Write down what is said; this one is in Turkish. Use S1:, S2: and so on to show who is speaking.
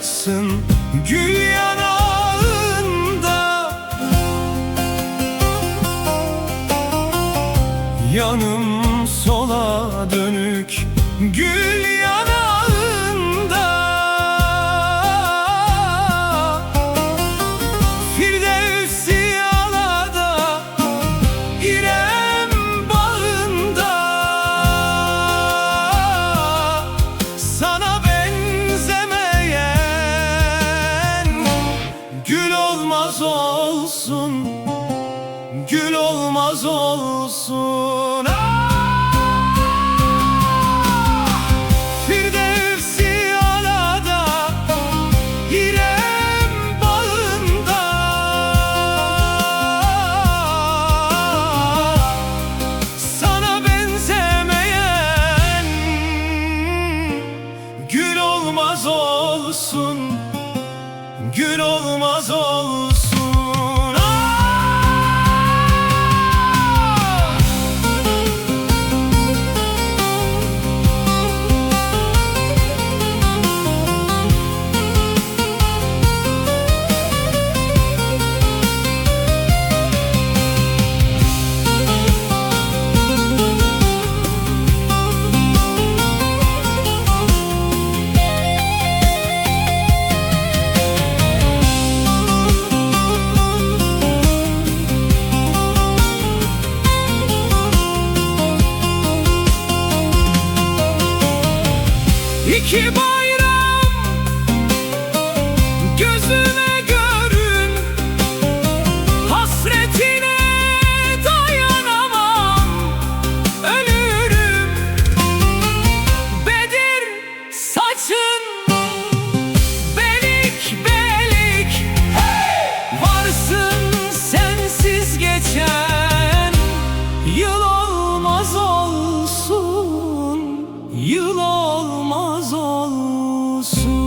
S1: açsın gül yanağında. Yanım sola dönük gül yanağında. Firdevsi alada İrem bağında. Sana benzemeyen gül olmaz olsun, gül olmaz olsun. Firdevsi alada İrem bağında. Sana benzemeyen gül olmaz olsun, gül olmaz olsun. İki bayram gözüme görün, hasretine dayanamam, ölürüm. Bedir saçın belik belik, hey! Varsın sensiz geçen yıl olmaz olsun, yıl olmaz olsun.